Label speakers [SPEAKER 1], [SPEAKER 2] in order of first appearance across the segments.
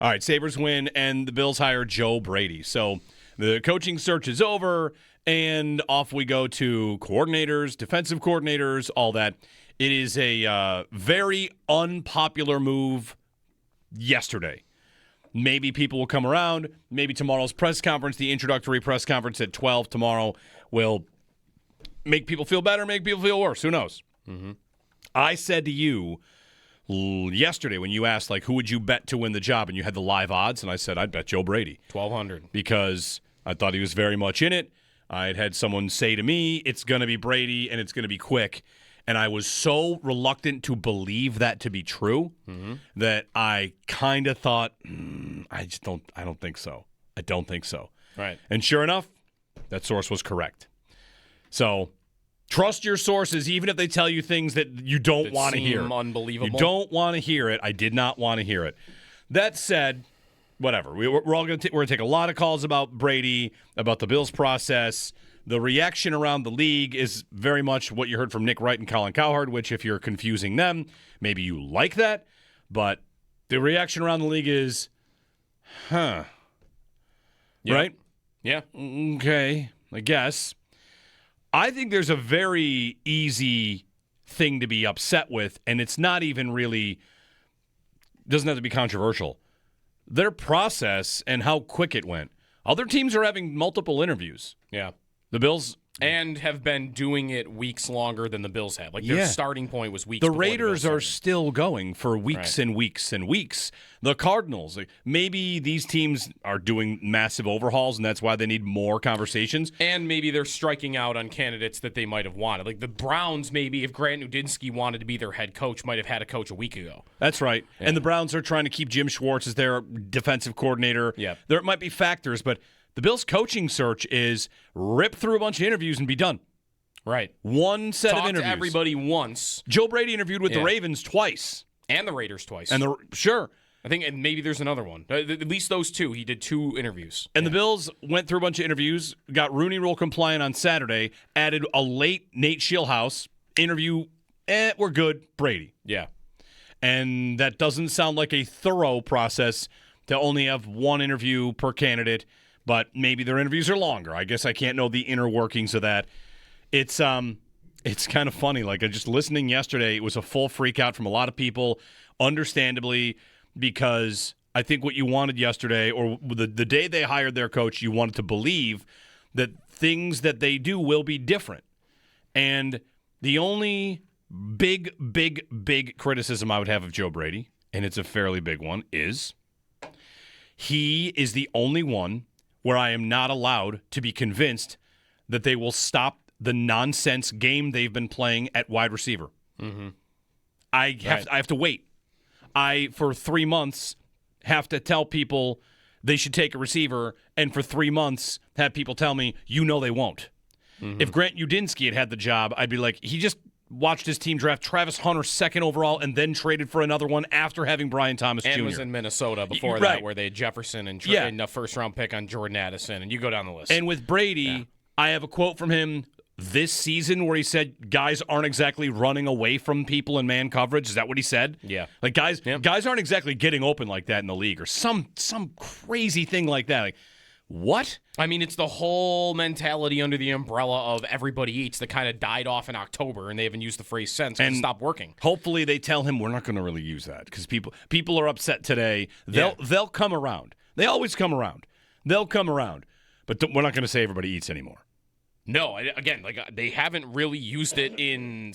[SPEAKER 1] All right, Sabres win, and the Bills hire Joe Brady. So the coaching search is over, and off we go to coordinators, defensive coordinators, all that. It is a very unpopular move yesterday. Maybe people will come around. Maybe tomorrow's press conference, the introductory press conference at 12 tomorrow, will make people feel better, make people feel worse. Who knows? Mm-hmm. I said to you yesterday when you asked, like, who would you bet to win the job, and you had the live odds, and I said I'd bet Joe Brady.
[SPEAKER 2] 1,200.
[SPEAKER 1] Because I thought he was very much in it. I'd had someone say to me, it's going to be Brady, and it's going to be quick. And I was so reluctant to believe that to be true that I kind of thought, I don't think so. I don't think so.
[SPEAKER 2] Right.
[SPEAKER 1] And sure enough, that source was correct. So trust your sources, even if they tell you things that you don't want to hear.
[SPEAKER 2] Unbelievable.
[SPEAKER 1] You don't want to hear it. I did not want to hear it. That said, whatever. We're going to take a lot of calls about Brady, about the Bills process. The reaction around the league is very much what you heard from Nick Wright and Colin Cowherd, which if you're confusing them, maybe you like that. But the reaction around the league is,
[SPEAKER 2] Yep.
[SPEAKER 1] Right?
[SPEAKER 2] Yeah.
[SPEAKER 1] Okay, I guess. I think there's a very easy thing to be upset with, and it's not even really, doesn't have to be controversial. Their process and how quick it went. Other teams are having multiple interviews.
[SPEAKER 2] Yeah.
[SPEAKER 1] The Bills.
[SPEAKER 2] And have been doing it weeks longer than the Bills have. Like, their starting point was weeks
[SPEAKER 1] The
[SPEAKER 2] before
[SPEAKER 1] Raiders
[SPEAKER 2] the Bills
[SPEAKER 1] are
[SPEAKER 2] started.
[SPEAKER 1] still going for weeks
[SPEAKER 2] Right.
[SPEAKER 1] and weeks and weeks. The Cardinals, maybe these teams are doing massive overhauls, and that's why they need more conversations.
[SPEAKER 2] And maybe they're striking out on candidates that they might have wanted. Like the Browns, maybe, if Grant Udinski wanted to be their head coach, might have had a coach a week ago.
[SPEAKER 1] That's right. Yeah. And the Browns are trying to keep Jim Schwartz as their defensive coordinator.
[SPEAKER 2] Yeah.
[SPEAKER 1] There might be factors, but the Bills' coaching search is rip through a bunch of interviews and be done.
[SPEAKER 2] Right.
[SPEAKER 1] One set of interviews.
[SPEAKER 2] To everybody once.
[SPEAKER 1] Joe Brady interviewed with the Ravens twice.
[SPEAKER 2] And the Raiders twice.
[SPEAKER 1] And sure.
[SPEAKER 2] I think and maybe there's another one. At least those two. He did 2 interviews.
[SPEAKER 1] And the Bills went through a bunch of interviews, got Rooney Rule compliant on Saturday, added a late Nate Shieldhouse interview. We're good. Brady.
[SPEAKER 2] Yeah.
[SPEAKER 1] And that doesn't sound like a thorough process to only have one interview per candidate, but maybe their interviews are longer. I guess I can't know the inner workings of that. It's kind of funny. Like, just listening yesterday, it was a full freak out from a lot of people, understandably, because I think what you wanted yesterday, or the day they hired their coach, you wanted to believe that things that they do will be different. And the only big criticism I would have of Joe Brady, and it's a fairly big one, is he is the only one where I am not allowed to be convinced that they will stop the nonsense game they've been playing at wide receiver.
[SPEAKER 2] Mm-hmm.
[SPEAKER 1] I have to wait. For 3 months, have to tell people they should take a receiver, and for 3 months, have people tell me, they won't. Mm-hmm. If Grant Udinski had the job, I'd be like, he just watched his team draft Travis Hunter 2nd overall and then traded for another one after having Brian Thomas Jr.
[SPEAKER 2] And was in Minnesota before that, where they had Jefferson and a first-round pick on Jordan Addison, and you go down the list.
[SPEAKER 1] And with Brady, I have a quote from him this season where he said guys aren't exactly running away from people in man coverage. Is that what he said?
[SPEAKER 2] Yeah.
[SPEAKER 1] Like guys aren't exactly getting open like that in the league, or some crazy thing like that. Like, what?
[SPEAKER 2] I mean, it's the whole mentality under the umbrella of everybody eats that kind of died off in October, and they haven't used the phrase since and stopped working.
[SPEAKER 1] Hopefully they tell him we're not going to really use that, because people are upset today. They'll come around. They always come around. They'll come around. But we're not going to say everybody eats anymore.
[SPEAKER 2] No, again, they haven't really used it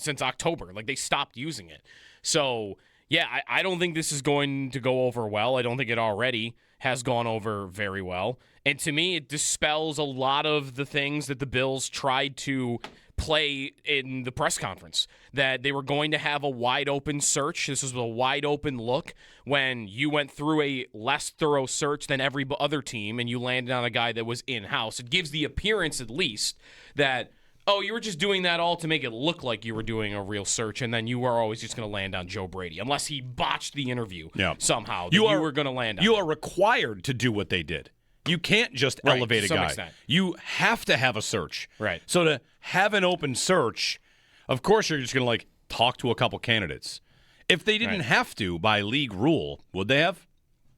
[SPEAKER 2] since October. Like, they stopped using it. So, yeah, I don't think this is going to go over well. I don't think it already has gone over very well. And to me, it dispels a lot of the things that the Bills tried to play in the press conference, that they were going to have a wide-open search. This was a wide-open look when you went through a less thorough search than every other team, and you landed on a guy that was in-house. It gives the appearance, at least, that, you were just doing that all to make it look like you were doing a real search, and then you were always just going to land on Joe Brady, unless he botched the interview somehow. You were going to land on
[SPEAKER 1] You are required to do what they did. You can't just elevate a guy.
[SPEAKER 2] Extent.
[SPEAKER 1] You have to have a search.
[SPEAKER 2] Right.
[SPEAKER 1] So to have an open search, of course you're just going to talk to a couple candidates. If they didn't have to by league rule, would they have?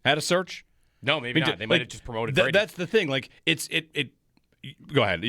[SPEAKER 1] had a search?
[SPEAKER 2] No, maybe not. They might have just promoted Brady.
[SPEAKER 1] That's the thing. Like, go ahead.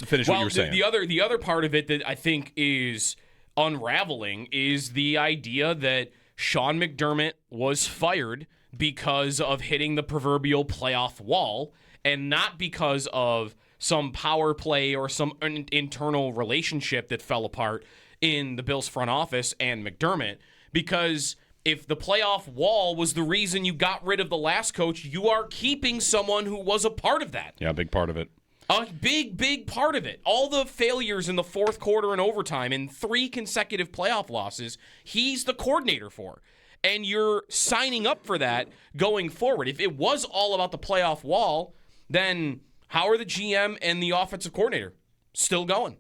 [SPEAKER 1] Finish what you were saying.
[SPEAKER 2] The other part of it that I think is unraveling is the idea that Sean McDermott was fired because of hitting the proverbial playoff wall and not because of some power play or some internal relationship that fell apart in the Bills front office and McDermott. Because if the playoff wall was the reason you got rid of the last coach, you are keeping someone who was a part of that.
[SPEAKER 1] Yeah, a big part of it.
[SPEAKER 2] A big part of it. All the failures in the fourth quarter and overtime and 3 consecutive playoff losses, he's the coordinator for. And you're signing up for that going forward. If it was all about the playoff wall, then how are the GM and the offensive coordinator still going?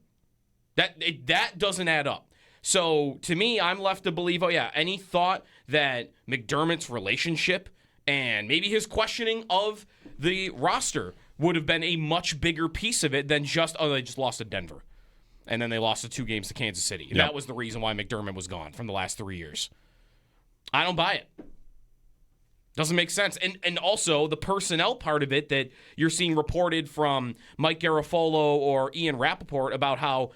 [SPEAKER 2] That doesn't add up. So to me, I'm left to believe, any thought that McDermott's relationship and maybe his questioning of the roster would have been a much bigger piece of it than just, they just lost to Denver. And then they lost the 2 games to Kansas City. And that was the reason why McDermott was gone from the last 3 years. I don't buy it. Doesn't make sense. And also the personnel part of it that you're seeing reported from Mike Garafolo or Ian Rappaport about how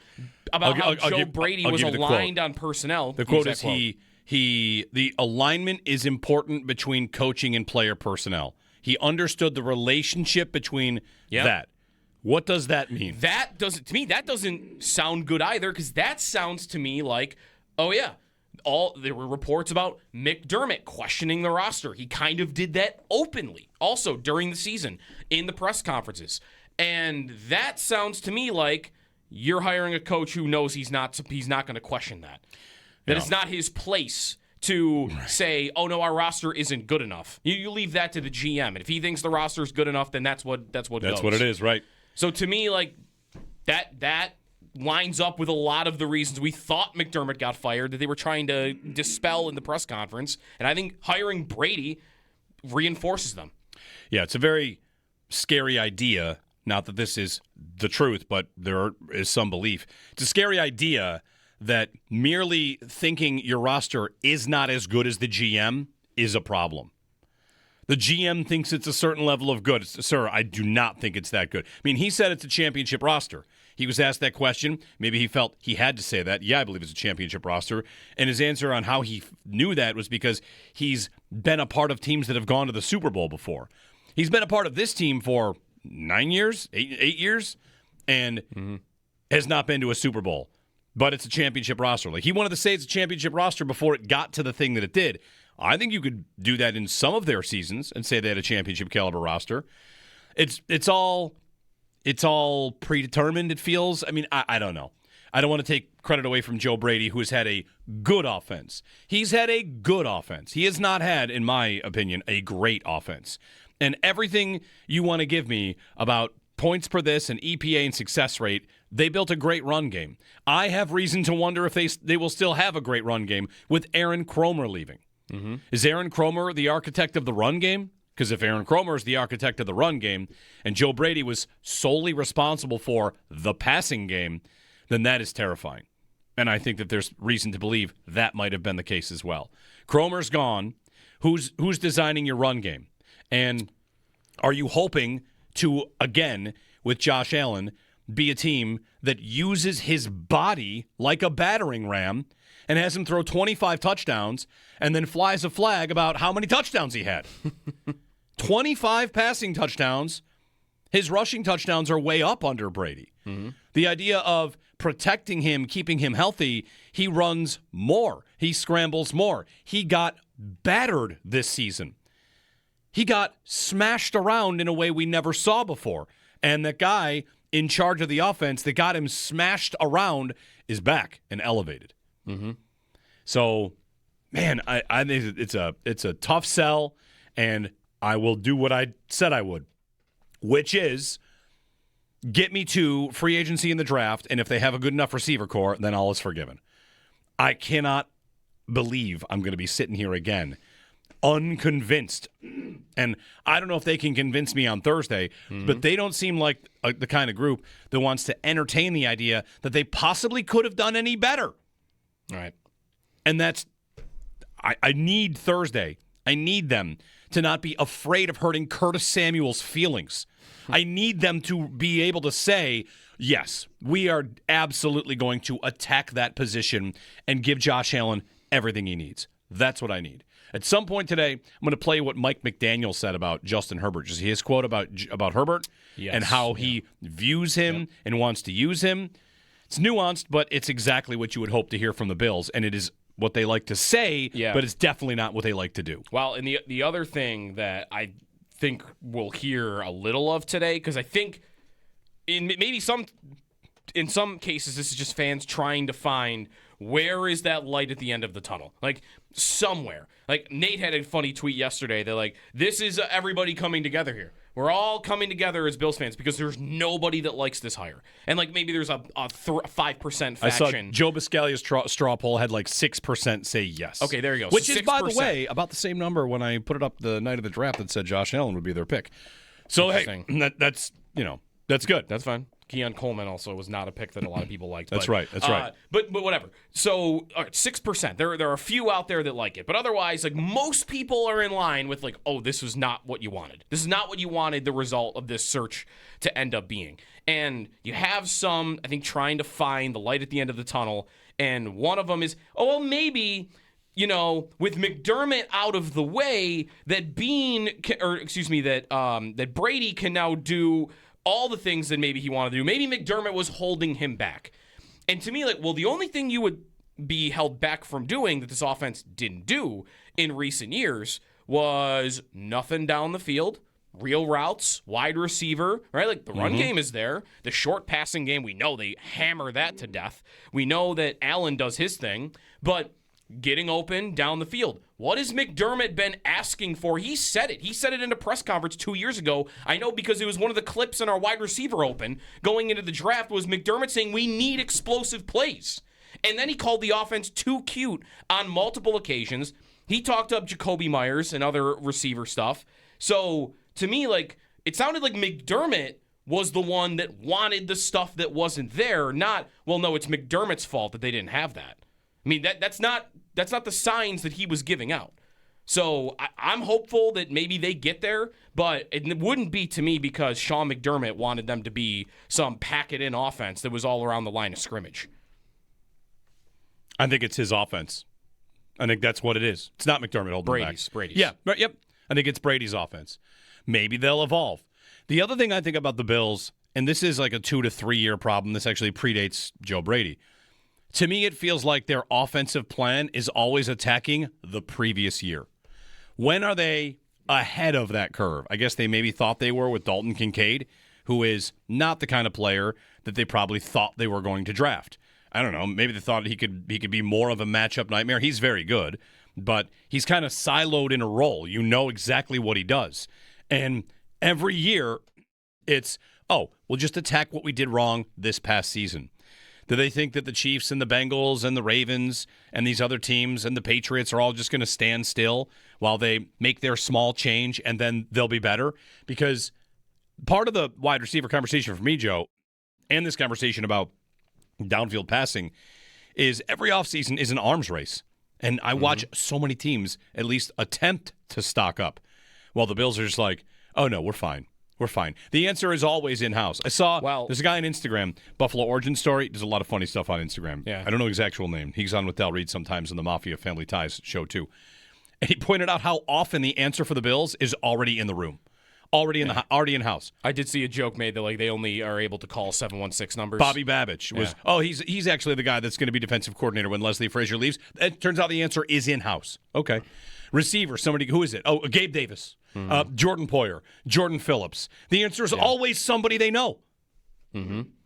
[SPEAKER 2] Joe Brady was aligned on personnel.
[SPEAKER 1] The quote is the alignment is important between coaching and player personnel. He understood the relationship between that. What does that mean?
[SPEAKER 2] That doesn't sound good either, because that sounds to me like, there were reports about McDermott questioning the roster. He kind of did that openly also during the season in the press conferences. And that sounds to me like you're hiring a coach who knows he's not going to question that. That it's not his place to say, oh, no, our roster isn't good enough. You leave that to the GM. And if he thinks the roster is good enough, then that's what goes.
[SPEAKER 1] That's what it is, right?
[SPEAKER 2] So to me, like, that lines up with a lot of the reasons we thought McDermott got fired, that they were trying to dispel in the press conference. And I think hiring Brady reinforces them.
[SPEAKER 1] Yeah, it's a very scary idea. Not that this is the truth, but there is some belief. It's a scary idea that merely thinking your roster is not as good as the GM is a problem. The GM thinks it's a certain level of good. Sir, I do not think it's that good. I mean, he said it's a championship roster. He was asked that question. Maybe he felt he had to say that. Yeah, I believe it's a championship roster. And his answer on how he knew that was because he's been a part of teams that have gone to the Super Bowl before. He's been a part of this team for 9 years, 8 years, and has not been to a Super Bowl. But it's a championship roster. Like, he wanted to say it's a championship roster before it got to the thing that it did. I think you could do that in some of their seasons and say they had a championship caliber roster. It's all predetermined, it feels. I mean, I don't know. I don't want to take credit away from Joe Brady, who has had a good offense. He's had a good offense. He has not had, in my opinion, a great offense. And everything you want to give me about points per this and EPA and success rate, they built a great run game. I have reason to wonder if they will still have a great run game with Aaron Kromer leaving. Mm-hmm. Is Aaron Kromer the architect of the run game? Because if Aaron Kromer is the architect of the run game and Joe Brady was solely responsible for the passing game, then that is terrifying. And I think that there's reason to believe that might have been the case as well. Kromer's gone. Who's designing your run game? And are you hoping to, again, with Josh Allen, be a team that uses his body like a battering ram and has him throw 25 touchdowns and then flies a flag about how many touchdowns he had? 25 passing touchdowns. His rushing touchdowns are way up under Brady. Mm-hmm. The idea of protecting him, keeping him healthy, he runs more. He scrambles more. He got battered this season. He got smashed around in a way we never saw before. And that guy in charge of the offense that got him smashed around is back and elevated. Mm-hmm. So, man, I think it's a tough sell, and I will do what I said I would, which is get me to free agency in the draft, and if they have a good enough receiver core, then all is forgiven. I cannot believe I'm going to be sitting here again unconvinced. And I don't know if they can convince me on Thursday, but they don't seem like the kind of group that wants to entertain the idea that they possibly could have done any better.
[SPEAKER 2] All right.
[SPEAKER 1] And that's, I need Thursday. I need them to not be afraid of hurting Curtis Samuel's feelings. I need them to be able to say, yes, we are absolutely going to attack that position and give Josh Allen everything he needs. That's what I need. At some point today, I'm going to play what Mike McDaniel said about Justin Herbert. Just his quote about Herbert and how he views him and wants to use him. It's nuanced, but it's exactly what you would hope to hear from the Bills, and it is what they like to say, but it's definitely not what they like to do.
[SPEAKER 2] Well, and the other thing that I think we'll hear a little of today, because I think in some cases this is just fans trying to find where is that light at the end of the tunnel, like somewhere. Like Nate had a funny tweet yesterday. They're like, "This is everybody coming together here. We're all coming together as Bills fans because there's nobody that likes this hire." And like maybe there's a 5% faction.
[SPEAKER 1] I saw Joe Biscaglia's straw poll had like 6% say yes.
[SPEAKER 2] Okay, there you go.
[SPEAKER 1] Which
[SPEAKER 2] so
[SPEAKER 1] is, by the way, about the same number when I put it up the night of the draft that said Josh Allen would be their pick. So hey, that's good.
[SPEAKER 2] That's fine. Keon Coleman also was not a pick that a lot of people liked.
[SPEAKER 1] That's right.
[SPEAKER 2] But whatever. So 6%. There are a few out there that like it, but otherwise, like most people are in line with like, oh, this was not what you wanted. This is not what you wanted the result of this search to end up being. And you have some, I think, trying to find the light at the end of the tunnel, and one of them is, oh, well, maybe, with McDermott out of the way, that that Brady can now do all the things that maybe he wanted to do. Maybe McDermott was holding him back. And to me, like, well, the only thing you would be held back from doing that this offense didn't do in recent years was nothing down the field, real routes, wide receiver, right? Like the run game is there. The short passing game, we know they hammer that to death. We know that Allen does his thing, but getting open down the field. What has McDermott been asking for? He said it. He said it in a press conference 2 years ago. I know because it was one of the clips in our wide receiver open going into the draft was McDermott saying we need explosive plays. And then he called the offense too cute on multiple occasions. He talked up Jacoby Myers and other receiver stuff. So to me, like, it sounded like McDermott was the one that wanted the stuff that wasn't there, not, well, no, it's McDermott's fault that they didn't have that. I mean, that's not the signs that he was giving out. So I'm hopeful that maybe they get there, but it wouldn't be to me because Sean McDermott wanted them to be some pack-it-in offense that was all around the line of scrimmage.
[SPEAKER 1] I think it's his offense. I think that's what it is. It's not McDermott holding them back.
[SPEAKER 2] Brady's.
[SPEAKER 1] Yeah, right, yep. I think it's Brady's offense. Maybe they'll evolve. The other thing I think about the Bills, and this is like a 2 to 3 year problem. This actually predates Joe Brady. To me, it feels like their offensive plan is always attacking the previous year. When are they ahead of that curve? I guess they maybe thought they were with Dalton Kincaid, who is not the kind of player that they probably thought they were going to draft. I don't know. Maybe they thought he could be more of a matchup nightmare. He's very good, but he's kind of siloed in a role. You know exactly what he does. And every year, it's, we'll just attack what we did wrong this past season. Do they think that the Chiefs and the Bengals and the Ravens and these other teams and the Patriots are all just going to stand still while they make their small change and then they'll be better? Because part of the wide receiver conversation for me, Joe, and this conversation about downfield passing is every offseason is an arms race. And I watch so many teams at least attempt to stock up while the Bills are just like, oh, no, we're fine. We're fine. The answer is always in-house. I saw there's a guy on Instagram, Buffalo Origin Story. Does a lot of funny stuff on Instagram.
[SPEAKER 2] Yeah.
[SPEAKER 1] I don't know his actual name. He's on with Del Reed sometimes in the Mafia Family Ties show, too. And he pointed out how often the answer for the Bills is already in the room, already in-house.
[SPEAKER 2] I did see a joke made that like they only are able to call 716 numbers.
[SPEAKER 1] Bobby Babich was, he's actually the guy that's going to be defensive coordinator when Leslie Frazier leaves. It turns out the answer is in-house. Okay. Receiver, somebody, who is it? Oh, Gabe Davis. Jordan Poyer, Jordan Phillips. The answer is always somebody they know.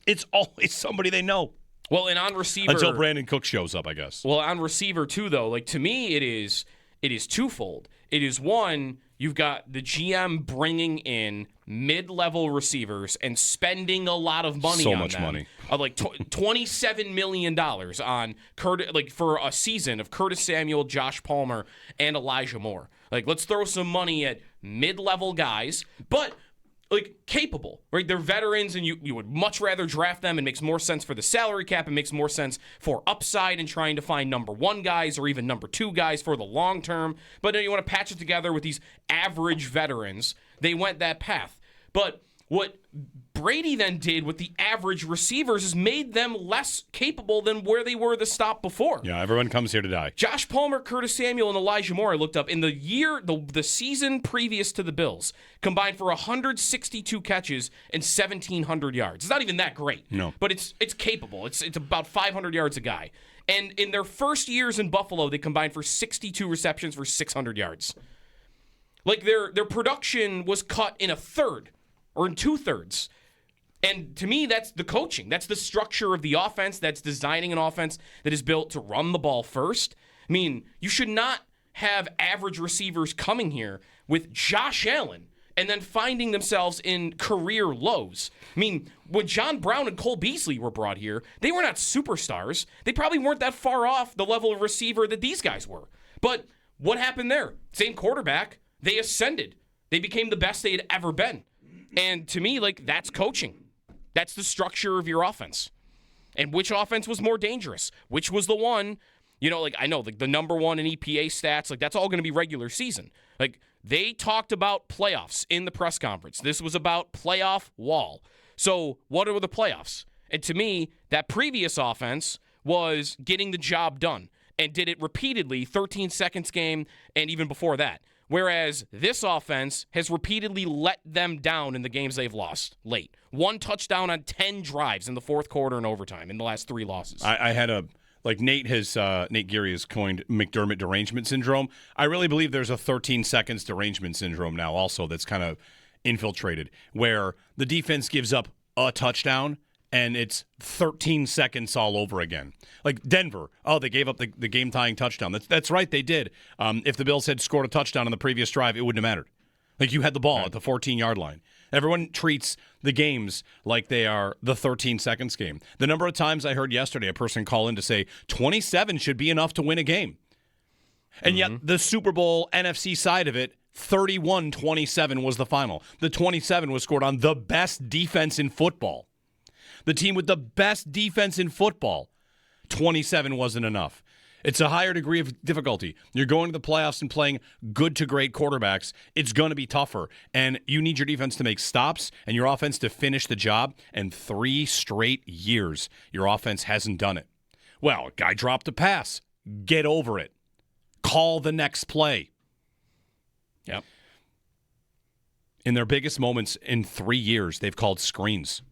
[SPEAKER 1] It's always somebody they know.
[SPEAKER 2] Well, and on receiver,
[SPEAKER 1] until Brandon Cook shows up, I guess.
[SPEAKER 2] Well, on receiver too, though, like to me, it is twofold. It is one, you've got the GM bringing in mid-level receivers and spending a lot of money on them. So much money. Like $27 million on for a season of Curtis Samuel, Josh Palmer, and Elijah Moore. Like, let's throw some money at mid-level guys. But capable, right? They're veterans, and you would much rather draft them. It makes more sense for the salary cap. It makes more sense for upside and trying to find number 1 guys or even number 2 guys for the long term. But then you want to patch it together with these average veterans. They went that path. But what Brady then did with the average receivers is made them less capable than where they were the stop before.
[SPEAKER 1] Yeah, everyone comes here to die.
[SPEAKER 2] Josh Palmer, Curtis Samuel, and Elijah Moore, I looked up, in the season previous to the Bills, combined for 162 catches and 1,700 yards. It's not even that great.
[SPEAKER 1] No.
[SPEAKER 2] But it's capable. It's about 500 yards a guy. And in their first years in Buffalo, they combined for 62 receptions for 600 yards. Their production was cut in a third or in 2/3. And to me, that's the coaching. That's the structure of the offense. That's designing an offense that is built to run the ball first. I mean, you should not have average receivers coming here with Josh Allen and then finding themselves in career lows. I mean, when John Brown and Cole Beasley were brought here, they were not superstars. They probably weren't that far off the level of receiver that these guys were. But what happened there? Same quarterback. They ascended. They became the best they had ever been. And to me, that's coaching. That's the structure of your offense. And which offense was more dangerous? Which was the one, I know, the number 1 in EPA stats, that's all going to be regular season. They talked about playoffs in the press conference. This was about playoff wall. So what are the playoffs? And to me, that previous offense was getting the job done and did it repeatedly, 13 seconds game, and even before that. Whereas this offense has repeatedly let them down in the games they've lost late. 1 touchdown on 10 drives in the fourth quarter and overtime in the last 3 losses.
[SPEAKER 1] I had Nate Geary has coined McDermott derangement syndrome. I really believe there's a 13 seconds derangement syndrome now also that's kind of infiltrated, where the defense gives up a touchdown and it's 13 seconds all over again. Like Denver, they gave up the game-tying touchdown. That's right, they did. If the Bills had scored a touchdown on the previous drive, it wouldn't have mattered. You had the ball at the 14-yard line. Everyone treats the games like they are the 13 seconds game. The number of times I heard yesterday a person call in to say 27 should be enough to win a game. And yet the Super Bowl NFC side of it, 31-27 was the final. The 27 was scored on the best defense in football. The team with the best defense in football, 27 wasn't enough. It's a higher degree of difficulty. You're going to the playoffs and playing good to great quarterbacks. It's going to be tougher. And you need your defense to make stops and your offense to finish the job. And 3 straight years, your offense hasn't done it. Well, a guy dropped a pass. Get over it. Call the next play.
[SPEAKER 2] Yep.
[SPEAKER 1] In their biggest moments in 3 years, they've called screens.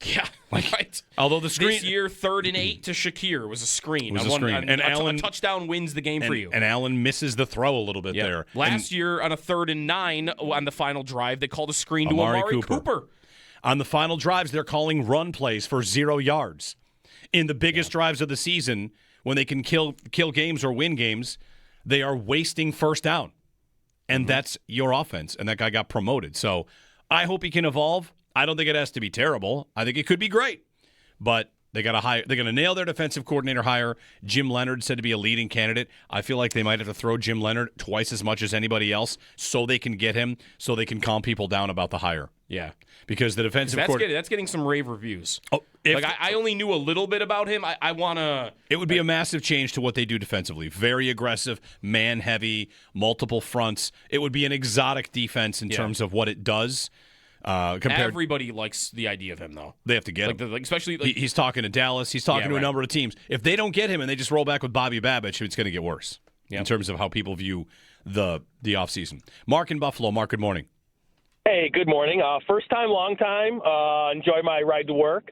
[SPEAKER 2] Yeah, right.
[SPEAKER 1] Although the screen
[SPEAKER 2] this year, 3rd and 8 to Shakir was a screen.
[SPEAKER 1] Was a screen. And
[SPEAKER 2] a touchdown wins the game for you.
[SPEAKER 1] And Allen misses the throw a little bit there.
[SPEAKER 2] Last year on a 3rd and 9 on the final drive, they called a screen to Amari Cooper.
[SPEAKER 1] On the final drives, they're calling run plays for 0 yards. In the biggest drives of the season, when they can kill games or win games, they are wasting first down. And that's your offense. And that guy got promoted. So I hope he can evolve. I don't think it has to be terrible. I think it could be great. But they're going to nail their defensive coordinator hire. Jim Leonard said to be a leading candidate. I feel like they might have to throw Jim Leonard twice as much as anybody else so they can get him, so they can calm people down about the hire.
[SPEAKER 2] Yeah.
[SPEAKER 1] Because the defensive
[SPEAKER 2] that's getting some rave reviews. Oh, I only knew a little bit about him. I want to...
[SPEAKER 1] It would be a massive change to what they do defensively. Very aggressive, man-heavy, multiple fronts. It would be an exotic defense in terms of what it does.
[SPEAKER 2] Everybody likes the idea of him, though.
[SPEAKER 1] They have to get him.
[SPEAKER 2] Especially
[SPEAKER 1] he's talking to Dallas. He's talking to a number of teams. If they don't get him and they just roll back with Bobby Babich, it's going to get worse in terms of how people view the offseason. Mark in Buffalo. Mark, good morning.
[SPEAKER 3] Hey, good morning. First time, long time. Enjoy my ride to work.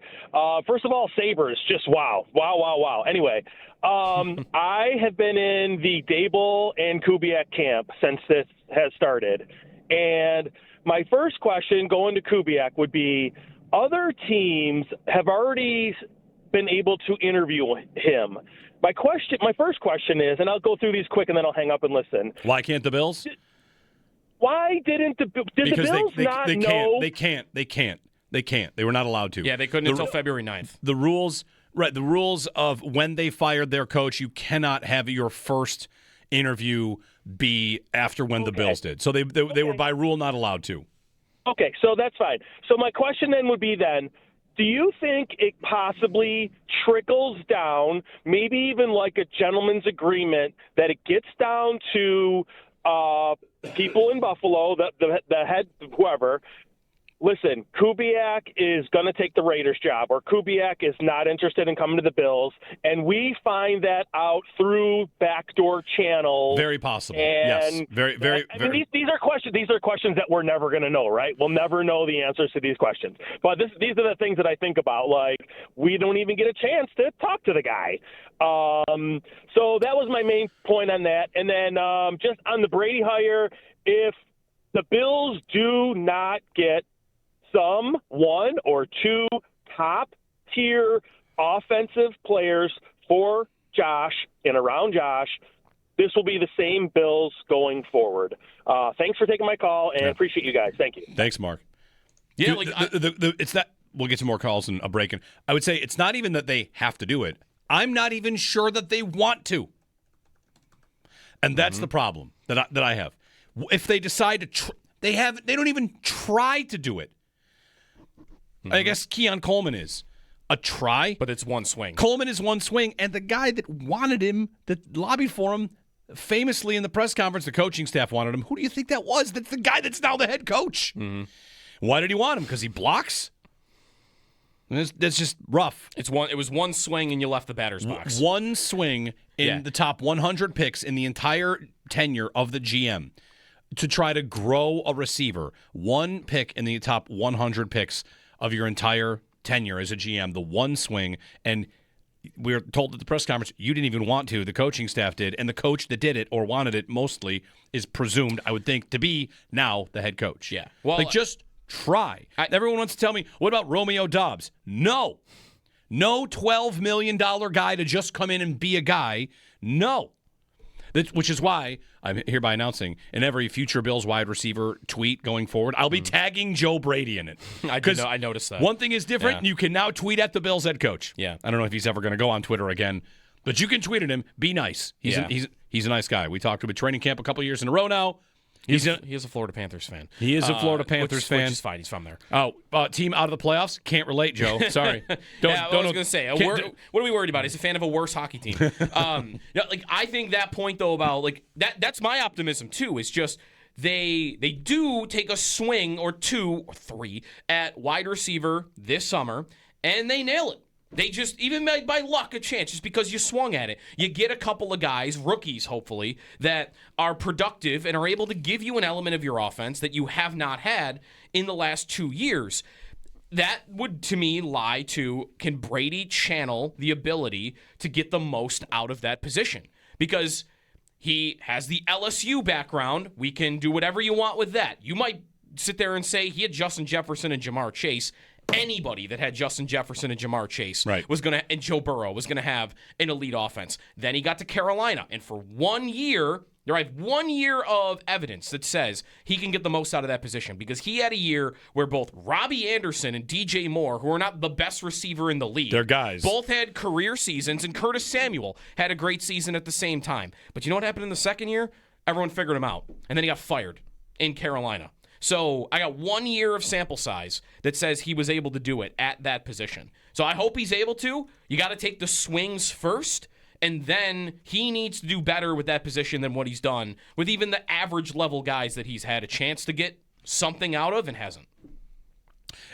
[SPEAKER 3] First of all, Sabres, just wow. Wow, wow, wow. Anyway, I have been in the Dable and Kubiak camp since this has started. And my first question going to Kubiak would be, other teams have already been able to interview him. My first question is, and I'll go through these quick and then I'll hang up and listen.
[SPEAKER 1] Why can't the Bills?
[SPEAKER 3] Why didn't the Bills not know?
[SPEAKER 1] They can't. They were not allowed to.
[SPEAKER 2] Yeah, they couldn't until February 9th.
[SPEAKER 1] The rules of when they fired their coach, you cannot have your first interview be after when the Bills did. So they were by rule not allowed to.
[SPEAKER 3] Okay, so that's fine. So my question then would be do you think it possibly trickles down, maybe even like a gentleman's agreement, that it gets down to people in Buffalo, the head, whoever, listen, Kubiak is going to take the Raiders job, or Kubiak is not interested in coming to the Bills, and we find that out through backdoor channels.
[SPEAKER 1] Very possible.
[SPEAKER 3] And
[SPEAKER 1] yes. Very, very,
[SPEAKER 3] I
[SPEAKER 1] very.
[SPEAKER 3] mean, these are questions. These are questions that we're never going to know, right? We'll never know the answers to these questions. But these are the things that I think about. Like, we don't even get a chance to talk to the guy. So that was my main point on that. And then just on the Brady hire, if the Bills do not get some one or two top-tier offensive players for Josh and around Josh, this will be the same Bills going forward. Thanks for taking my call, and appreciate you guys. Thank you.
[SPEAKER 1] Thanks, Mark.
[SPEAKER 2] Yeah,
[SPEAKER 1] it's that we'll get some more calls and a break. And I would say it's not even that they have to do it. I'm not even sure that they want to. And that's the problem that I have. If they decide to, they don't even try to do it. I guess Keon Coleman is a try.
[SPEAKER 2] But it's one swing.
[SPEAKER 1] Coleman is one swing, and the guy that wanted him, that lobbied for him, famously in the press conference, the coaching staff wanted him. Who do you think that was? That's the guy that's now the head coach. Why did he want him? Because he blocks? That's just rough.
[SPEAKER 2] It was one swing, and you left the batter's box.
[SPEAKER 1] One swing in the top 100 picks in the entire tenure of the GM to try to grow a receiver. One pick in the top 100 picks of your entire tenure as a GM, the one swing, and we were told at the press conference you didn't even want to, the coaching staff did, and the coach that did it or wanted it mostly is presumed, I would think, to be now the head coach.
[SPEAKER 2] Yeah. Well,
[SPEAKER 1] just try. Everyone wants to tell me, what about Romeo Dobbs? No $12 million guy to just come in and be a guy. No. Which is why I'm hereby announcing in every future Bills wide receiver tweet going forward, I'll be tagging Joe Brady in it.
[SPEAKER 2] I noticed that.
[SPEAKER 1] One thing is different. You can now tweet at the Bills head coach.
[SPEAKER 2] Yeah.
[SPEAKER 1] I don't know if he's ever going to go on Twitter again, but you can tweet at him. Be nice. He's a nice guy. We talked to him at training camp a couple years in a row now.
[SPEAKER 2] He is a Florida Panthers fan.
[SPEAKER 1] He is a Florida Panthers fan.
[SPEAKER 2] Which is fine. He's from there.
[SPEAKER 1] Oh, team out of the playoffs? Can't relate, Joe. Sorry.
[SPEAKER 2] I was going to say, what are we worried about? He's a fan of a worse hockey team. I think that point, though, about that's my optimism, too. It's just they do take a swing or two or three at wide receiver this summer, and they nail it. They just, even by luck, a chance, just because you swung at it. You get a couple of guys, rookies hopefully, that are productive and are able to give you an element of your offense that you have not had in the last 2 years. That would, to me, lie to, can Brady channel the ability to get the most out of that position? Because he has the LSU background. We can do whatever you want with that. You might sit there and say he had Justin Jefferson and Jamar Chase. Anybody that had Justin Jefferson and Jamar Chase and Joe Burrow was going to have an elite offense. Then he got to Carolina, and for 1 year, I have 1 year of evidence that says he can get the most out of that position because he had a year where both Robbie Anderson and DJ Moore, who are not the best receiver in the league,
[SPEAKER 1] they're guys,
[SPEAKER 2] both had career seasons, and Curtis Samuel had a great season at the same time. But you know what happened in the second year? Everyone figured him out, and then he got fired in Carolina. So I got 1 year of sample size that says he was able to do it at that position. So I hope he's able to. You got to take the swings first, and then he needs to do better with that position than what he's done with even the average level guys that he's had a chance to get something out of and hasn't.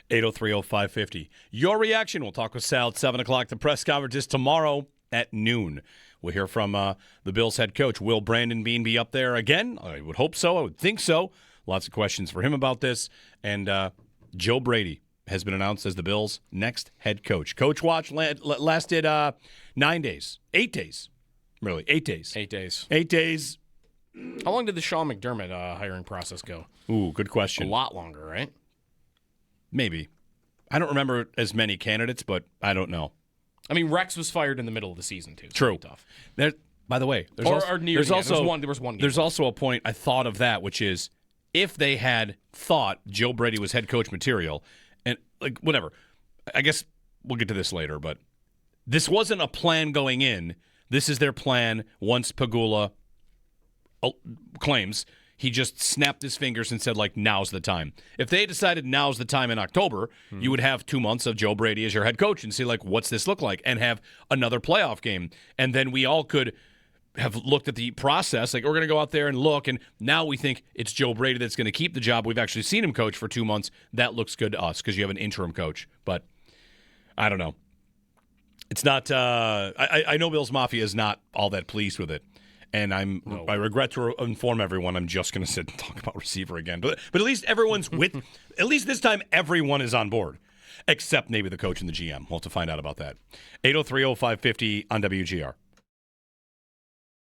[SPEAKER 1] 803-0550. Your reaction. We'll talk with Sal at 7 o'clock. The press conference is tomorrow at noon. We'll hear from the Bills head coach. Will Brandon Beane be up there again? I would hope so. I would think so. Lots of questions for him about this. And Joe Brady has been announced as the Bills' next head coach. Coach Watch lasted 9 days. 8 days. Really, 8 days.
[SPEAKER 2] 8 days.
[SPEAKER 1] 8 days.
[SPEAKER 2] How long did the Sean McDermott hiring process go?
[SPEAKER 1] Ooh, good question.
[SPEAKER 2] A lot longer, right?
[SPEAKER 1] Maybe. I don't remember as many candidates, but I don't know.
[SPEAKER 2] I mean, Rex was fired in the middle of the season, too.
[SPEAKER 1] True.
[SPEAKER 2] Tough.
[SPEAKER 1] By the way,
[SPEAKER 2] there was one game.
[SPEAKER 1] There's also a point I thought of that, which is, if they had thought Joe Brady was head coach material, and whatever, I guess we'll get to this later, but this wasn't a plan going in. This is their plan once Pagula claims he just snapped his fingers and said, like, now's the time. If they decided now's the time in October, you would have 2 months of Joe Brady as your head coach and see, like, what's this look like, and have another playoff game. And then we all could have looked at the process, like, we're going to go out there and look, and now we think it's Joe Brady that's going to keep the job. We've actually seen him coach for 2 months. That looks good to us because you have an interim coach. But I don't know. It's not I know Bills Mafia is not all that pleased with it. And I regret to inform everyone I'm just going to sit and talk about receiver again. But at least everyone's with – at least this time everyone is on board, except maybe the coach and the GM. We'll have to find out about that. 803-0550 on WGR.